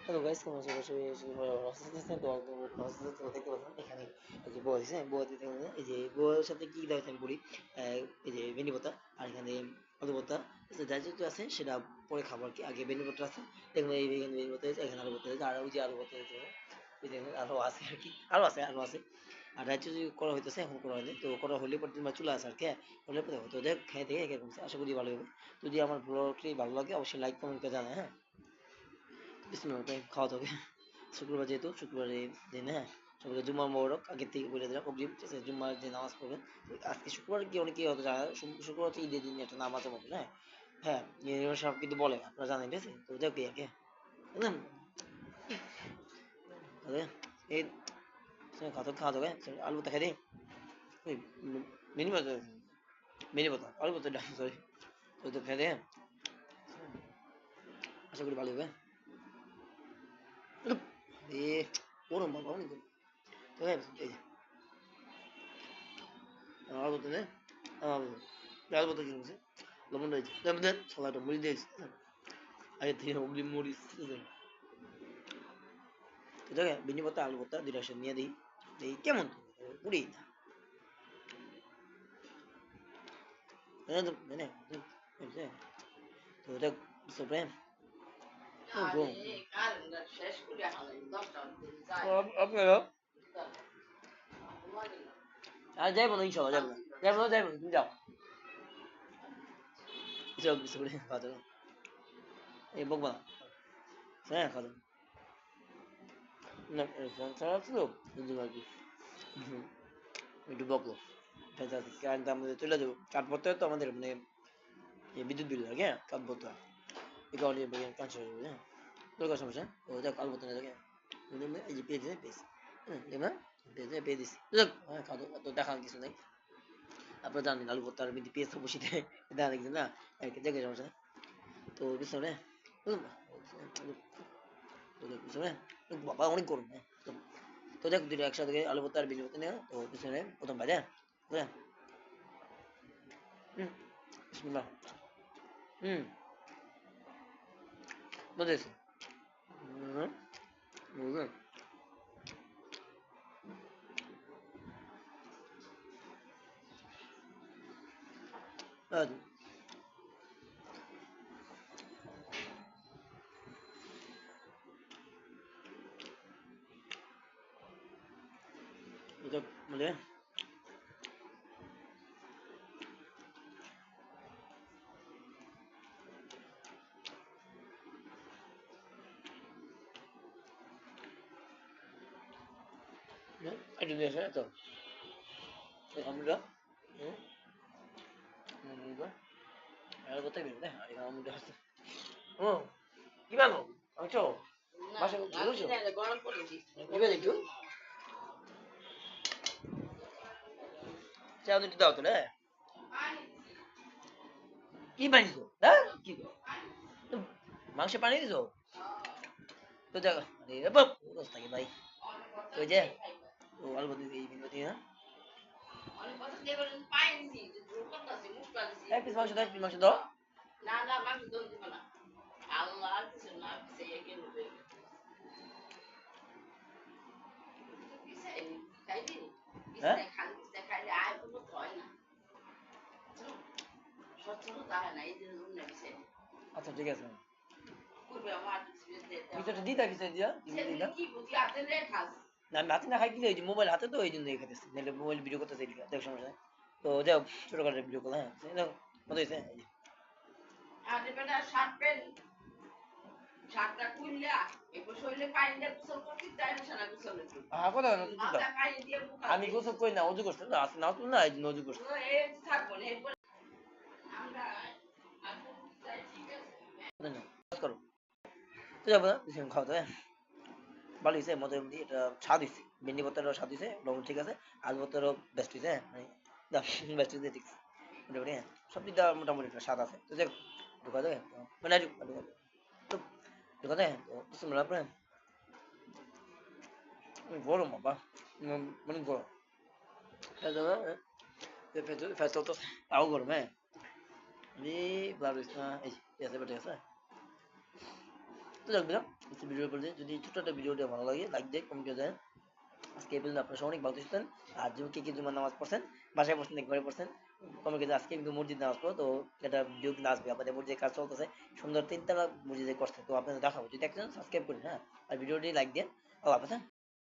Hello guys, কেমন আছো? অবশ্যই তো দেখতে পাচ্ছেন এখানে এই যে বউ আছে, বউ দিতে এই যে বউয়ের সাথে কি দাও আমি বলি। এই যে ভেন্ডি ভর্তা আর এখানে আলু ভর্তা, যা যেহেতু আছে সেটা পরে খাবার কি আগে ভেন্ডি ভর্তা আছে। দেখুন এই ভেন্ডি ভর্তা আছে, এখানে আলু ভর্তা আছে, আর ওই যে আলু ভর্তা আছে, ওই যে আরো আছে আর কি, আরো আছে। আর রাজ্য যদি করা হইতেছে এখন করা হয়নি, তো করা হলে পরে তোমার চুলা আছে আর কি, হলে পরে হতো দেখ খেয়ে থেকে এরকম আশা করি ভালো হবে। যদি আমার ব্লগটি ভালো লাগে অবশ্যই লাইক কমেন্ট করে জানায়, হ্যাঁ। বিসমিল্লাহ ভাই, খাওয়া দাওয়া শুক্রবার যেহেতু শুক্রবারের দিন, হ্যাঁ। সবাইকে জুম্মার মোবারক আগের থেকে বলে দিলাম অগ্রিম, ঠিক আছে? জুম্মার যে নামাজ পড়বেন, তো আজকে শুক্রবার কি অনেকেই হয়তো জানা শুক্রবার হচ্ছে ঈদের দিন, একটা নামাজের মতো, হ্যাঁ। হ্যাঁ, ইমাম সাহেব কিন্তু বলে, আপনারা জানেন, ঠিক আছে? তো যাক আর কি, বুঝলেন? তাহলে এই খাওয়া দাওয়া আলু ভর্তা খাই দিই। ওই মিনি বাজার, মিনি বাজার আলু ভর্তা, সরি। তো তো খাই দিই, আশা করি ভালো হবে। এ ওরম বাবা অনেক গরম। তো হ্যাঁ, এই যে আলু ভর্তা নেই, আলু ভর্তা কি বলছে, লবণ রয়েছে, দেন দেন সালাটা মুড়ি দিয়েছি, আগে থেকে অগ্রিম মরিচ, ঠিক আছে? তো দেখে বিনি ভর্তা আলু ভর্তা দুইটা একসাথে নিয়ে দিই, এই কেমন পুরি না, তো মানে তো দেখ প্রেম আপনারা আর যাইবো না, ইনশাল্লাহ যাবো না, যাইবো না, তুমি যাও, সব কিছু করে খাওয়া যাবে, এই বকবা না, হ্যাঁ খাওয়া যাবে না, ফোন ছাড়া ছিল বুঝতে পারবি, একটু বকলো, কারেন্ট আমাদের চলে যাবো, কাঠ পড়তে তো আমাদের মানে এই বিদ্যুৎ বিল লাগে, হ্যাঁ কাঠ পড়তে হয়, এই কারণে ক্যান্সেল হয়ে যাবে, হ্যাঁ। তোর সমস্যা, ও যাক আলু ভর্তা দেখে এই যে পেয়ে দিছে, পেয়েছি, হ্যাঁ দেখ না, পেয়ে দিছি, যাক হ্যাঁ খাওয়া দাওয়া তো দেখার কিছু নাই, আপনারা জানেন আলু ভর্তার মধ্যে পেঁয়াজ তো বসে দেয়, দেখা দেখছেন না, আর কি দেখে সমস্যা নেই। তো পিছনে পিছনে বাবা অনেক গরম, হ্যাঁ। তো দেখ দুটো একসাথে আলু ভর্তা আর বিনি ভর্তা নিয়ে, তো পিছনে প্রথম বাজে, বুঝলেন? হুম, বিসমিল্লাহ। হুম, বুঝেছি। হুম, বুঝলেন? আহ, এটা মানে এটা দিয়েছে তো আমরা আলু ভর্তা বিনি দেখ, আর এখানে আমরা আছে, ও কি বানো মাংস বাসা বুঝছো, দিবে একটু চা দুটো দাও তো, হ্যাঁ। কি বানিয়েছো, হ্যাঁ কি মাংস পানি দিছো, তো দেখ আরে বাপ থাকে ভাই, ওই যে ও আলু ভর্তা এই বিনি ভর্তা না, এক পিস মাংস দাও, এক পিস মাংস দাও, হ্যাঁ আচ্ছা ঠিক আছে, কিছুটা দিতা কিছু দিয়া দিতা না, আমি হাতে না খাই, কি এই যে মোবাইল হাতে, তো এই জন্য খাইতেছি, নাহলে মোবাইল ভিডিও করতেছে এদিকে দেখ সমস্যা নাই। তো যাও ছোটখাটো ভিডিও কল, হ্যাঁ দেখো মতো হয়েছে, এই যে কথা না, তুই দাও, আমি গোসল করি না, অজু করছি না, আসলে না তুই না এই জন্য অজু করছি, করো তো যাবো না, খাওয়া দাওয়া ভালো হয়েছে, মধ্যে এটা স্বাদ হয়েছে, ভেন্ডি ভর্তাটাও স্বাদ হয়েছে, লবণ ঠিক আছে, আলু ভর্তাটাও বেস্ট হয়েছে, হ্যাঁ মানে বেস্ট হয়েছে, ঠিক আছে মোটামুটি, হ্যাঁ সব দিকটা মোটামুটি একটা স্বাদ আছে, তো দেখ ঢোকা দেয় মানে তো ঢোকা দেয়, তো বিসমিল্লাহ আপনার গরম বাবা, মানে গরম, ফেসটা তো তাও গরম, হ্যাঁ এই ভালো হয়েছে না, এই ঠিক আছে, ঠিক আছে, তো যাক ভিডিওর প্রতি যদি ছোট্ট একটা ভিডিওটা ভালো লাগে লাইক দিয়ে কমেন্ট করে দেন। আজকে এই পর্যন্ত আপনারা সবাই অনেক ভালো থাকতেন। আর কে কে জুমার নামাজ পড়ছেন, বাসায় পড়ছেন, একবারে পড়ছেন, কমেন্ট করে আজকে কিন্তু মসজিদ নামাজ পড়ো, তো এটা ভিডিও কিন্তু আসবে আমাদের মসজিদের কাজ চলতেছে, সুন্দর 3 তলা মসজিদে করছে, তো আপনাদের দেখাবো, যদি দেখছেন সাবস্ক্রাইব করেন, হ্যাঁ, আর ভিডিওটি লাইক দেন। ও আপনার